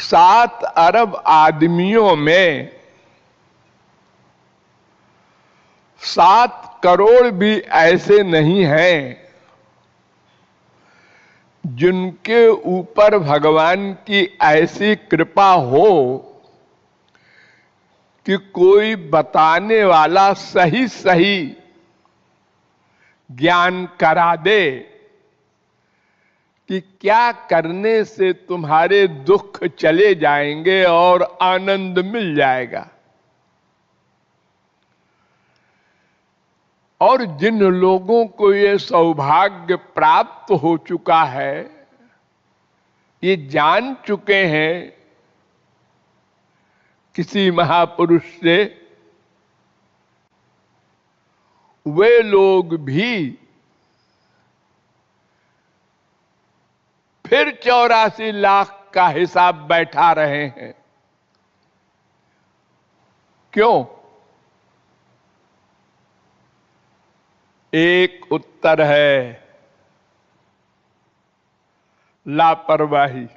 7 अरब आदमियों में 7 करोड़ भी ऐसे नहीं हैं जिनके ऊपर भगवान की ऐसी कृपा हो कि कोई बताने वाला सही सही ज्ञान करा दे कि क्या करने से तुम्हारे दुख चले जाएंगे और आनंद मिल जाएगा। और जिन लोगों को ये सौभाग्य प्राप्त हो चुका है, ये जान चुके हैं किसी महापुरुष से, वे लोग भी फिर 84 लाख का हिसाब बैठा रहे हैं। क्यों? एक उत्तर है लापरवाही।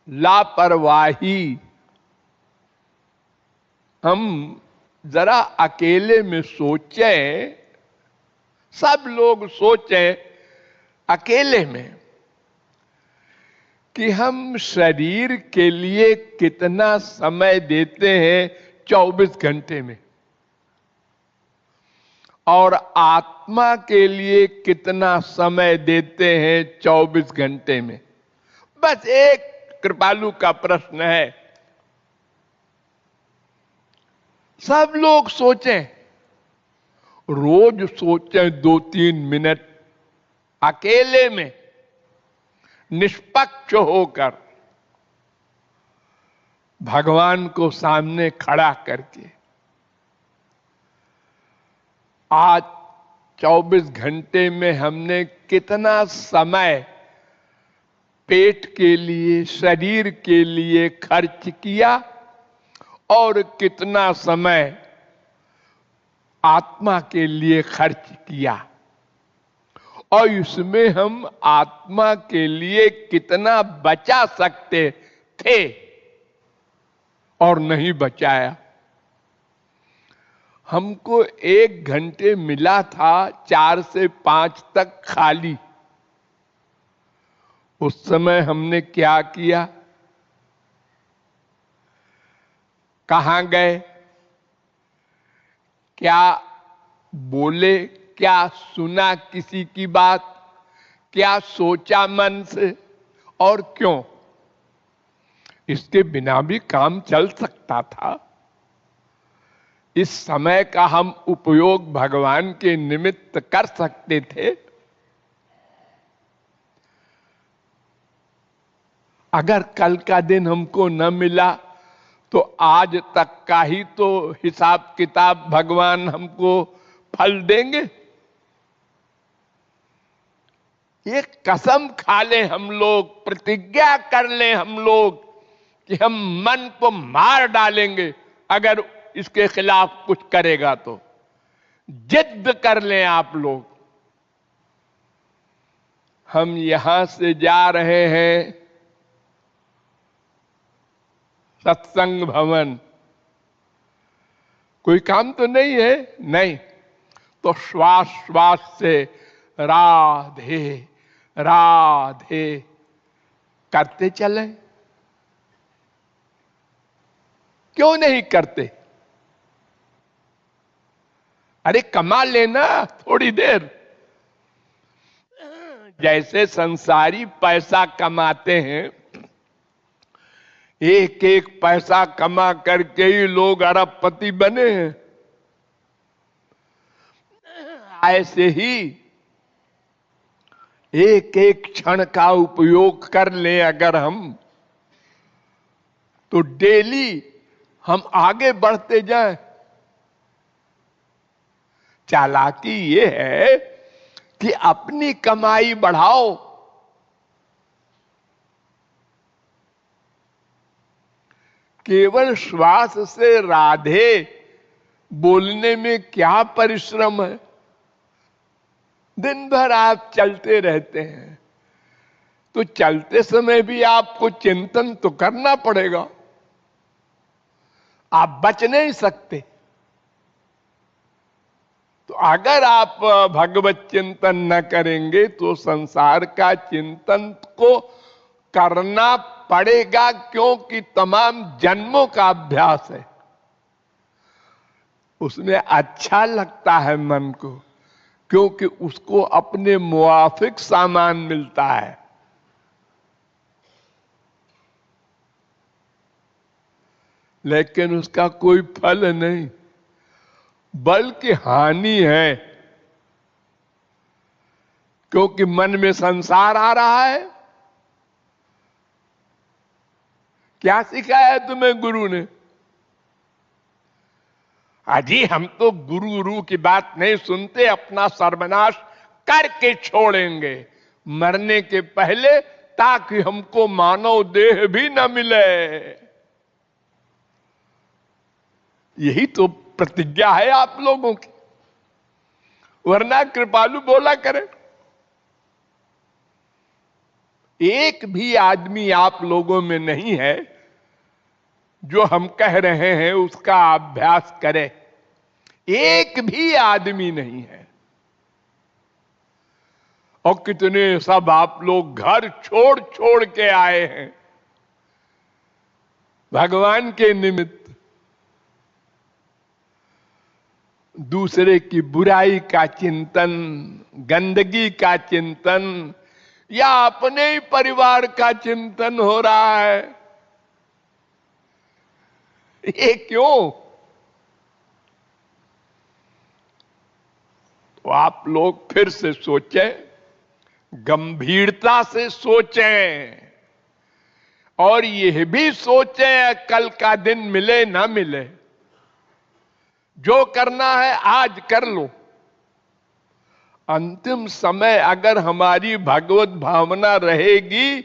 लापरवाही। हम जरा अकेले में सोचें, सब लोग सोचें अकेले में कि हम शरीर के लिए कितना समय देते हैं 24 घंटे में, और आत्मा के लिए कितना समय देते हैं 24 घंटे में। बस एक कृपालु का प्रश्न है। सब लोग सोचें, रोज सोचें 2-3 मिनट अकेले में निष्पक्ष होकर, भगवान को सामने खड़ा करके। आज 24 घंटे में हमने कितना समय पेट के लिए, शरीर के लिए खर्च किया और कितना समय आत्मा के लिए खर्च किया, और इसमें हम आत्मा के लिए कितना बचा सकते थे और नहीं बचाया। हमको 1 घंटे मिला था 4 से 5 तक खाली। उस समय हमने क्या किया? कहां गए? क्या बोले? क्या सुना किसी की बात? क्या सोचा मन से? और क्यों? इसके बिना भी काम चल सकता था। इस समय का हम उपयोग भगवान के निमित्त कर सकते थे। अगर कल का दिन हमको न मिला तो आज तक का ही तो हिसाब किताब भगवान हमको फल देंगे। ये कसम खा ले हम लोग, प्रतिज्ञा कर ले हम लोग कि हम मन को मार डालेंगे अगर इसके खिलाफ कुछ करेगा तो। जिद कर लें आप लोग। हम यहां से जा रहे हैं सत्संग भवन, कोई काम तो नहीं है? नहीं। तो श्वास श्वास से राधे राधे करते चले। क्यों नहीं करते? अरे कमा लेना थोड़ी देर। जैसे संसारी पैसा कमाते हैं, एक एक पैसा कमा करके ही लोग अरबपति बने हैं, ऐसे ही एक एक क्षण का उपयोग कर लें अगर हम, तो डेली हम आगे बढ़ते जाएं। चालाकी ये है कि अपनी कमाई बढ़ाओ। केवल श्वास से राधे बोलने में क्या परिश्रम है? दिन भर आप चलते रहते हैं, तो चलते समय भी आपको चिंतन तो करना पड़ेगा, आप बच नहीं सकते। तो अगर आप भगवत चिंतन न करेंगे तो संसार का चिंतन को करना पड़ेगा, क्योंकि तमाम जन्मों का अभ्यास है। उसमें अच्छा लगता है मन को, क्योंकि उसको अपने मुआफिक सामान मिलता है। लेकिन उसका कोई फल नहीं, बल्कि हानि है, क्योंकि मन में संसार आ रहा है। क्या सिखाया है तुम्हें गुरु ने? अजी हम तो गुरु की बात नहीं सुनते, अपना सर्वनाश करके छोड़ेंगे मरने के पहले, ताकि हमको मानव देह भी न मिले। यही तो प्रतिज्ञा है आप लोगों की, वरना कृपालु बोला करें। एक भी आदमी आप लोगों में नहीं है जो हम कह रहे हैं उसका अभ्यास करे, एक भी आदमी नहीं है। और कितने सब आप लोग घर छोड़ छोड़ के आए हैं भगवान के निमित्त। दूसरे की बुराई का चिंतन, गंदगी का चिंतन, या अपने ही परिवार का चिंतन हो रहा है। ये क्यों? तो आप लोग फिर से सोचें, गंभीरता से सोचें, और यह भी सोचें कल का दिन मिले ना मिले, जो करना है आज कर लो। अंतिम समय अगर हमारी भगवत भावना रहेगी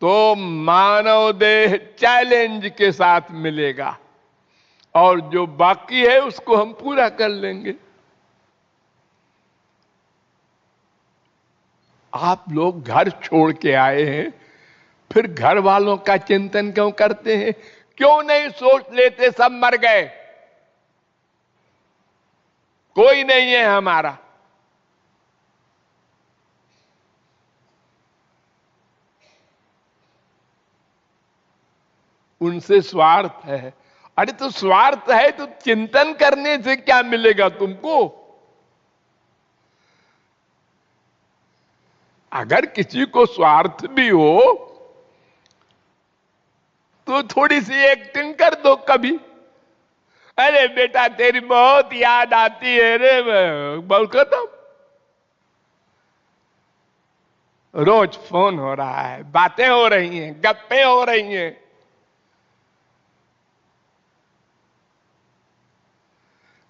तो मानव देह चैलेंज के साथ मिलेगा, और जो बाकी है उसको हम पूरा कर लेंगे। आप लोग घर छोड़ के आए हैं, फिर घर वालों का चिंतन क्यों करते हैं? क्यों नहीं सोच लेते सब मर गए, कोई नहीं है हमारा? उनसे स्वार्थ है। अरे तो स्वार्थ है तो चिंतन करने से क्या मिलेगा तुमको? अगर किसी को स्वार्थ भी हो तो थोड़ी सी एक्टिंग कर दो कभी। अरे बेटा तेरी बहुत याद आती है रे, बोल खत्म। रोज फोन हो रहा है, बातें हो रही हैं, गप्पे हो रही हैं।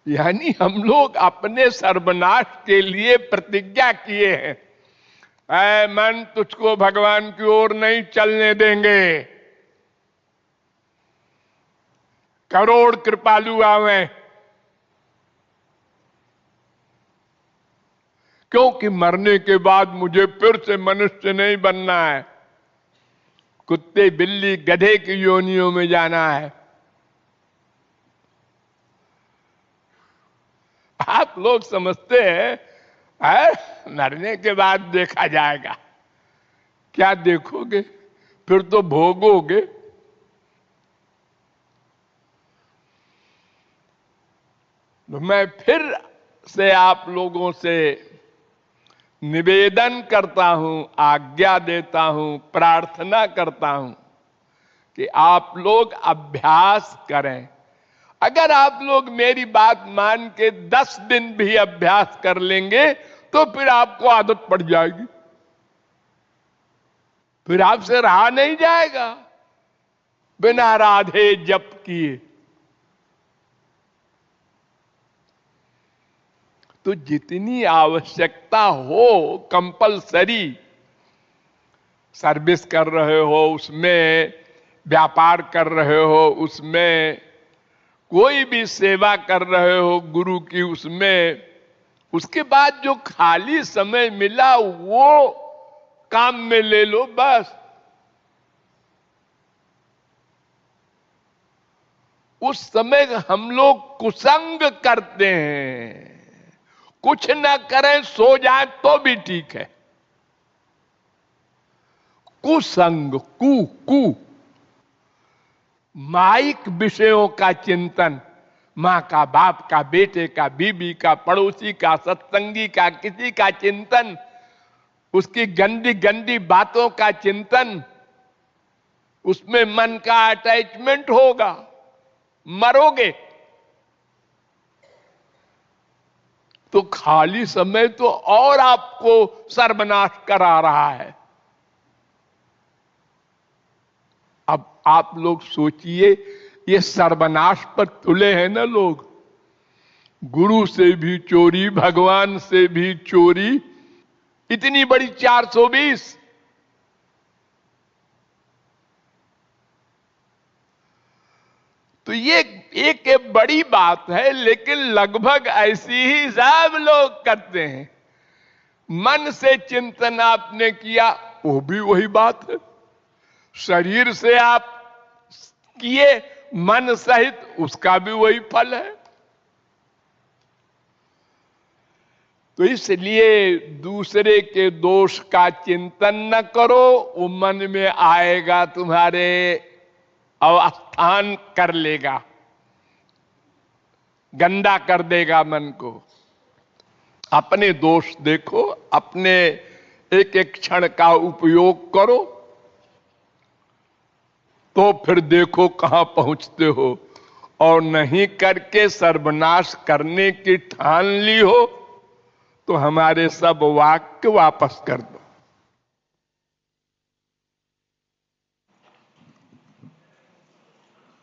यानी हम लोग अपने सर्वनाश के लिए प्रतिज्ञा किए हैं, ऐ मन तुझको भगवान की ओर नहीं चलने देंगे। करोड़ कृपालु आवे, क्योंकि मरने के बाद मुझे फिर से मनुष्य नहीं बनना है, कुत्ते बिल्ली गधे की योनियों में जाना है। आप लोग समझते हैं मरने के बाद देखा जाएगा। क्या देखोगे? फिर तो भोगोगे। तो मैं फिर से आप लोगों से निवेदन करता हूं, आज्ञा देता हूं, प्रार्थना करता हूं कि आप लोग अभ्यास करें। अगर आप लोग मेरी बात मान के 10 दिन भी अभ्यास कर लेंगे तो फिर आपको आदत पड़ जाएगी, फिर आपसे रहा नहीं जाएगा बिना राधे जप किए। तो जितनी आवश्यकता हो, कंपलसरी सर्विस कर रहे हो उसमें, व्यापार कर रहे हो उसमें, कोई भी सेवा कर रहे हो गुरु की उसमें, उसके बाद जो खाली समय मिला वो काम में ले लो बस। उस समय हम लोग कुसंग करते हैं, कुछ न करें सो जाए तो भी ठीक है। कुसंग, कु माइक विषयों का चिंतन, मां का, बाप का, बेटे का, बीबी का, पड़ोसी का, सत्संगी का, किसी का चिंतन, उसकी गंदी गंदी बातों का चिंतन, उसमें मन का अटैचमेंट होगा, मरोगे। तो खाली समय तो और आपको सर्वनाश करा रहा है। अब आप लोग सोचिए, ये सर्वनाश पर तुले हैं ना लोग। गुरु से भी चोरी, भगवान से भी चोरी, इतनी बड़ी 420। तो ये एक बड़ी बात है, लेकिन लगभग ऐसी ही सब लोग करते हैं। मन से चिंतन आपने किया, वो भी वही बात है। शरीर से आप किए मन सहित, उसका भी वही फल है। तो इसलिए दूसरे के दोष का चिंतन न करो, वो मन में आएगा, तुम्हारे अवस्थान कर लेगा, गंदा कर देगा मन को। अपने दोष देखो, अपने एक एक क्षण का उपयोग करो, तो फिर देखो कहां पहुंचते हो। और नहीं करके सर्वनाश करने की ठान ली हो, तो हमारे सब वाक्य वापस कर दो।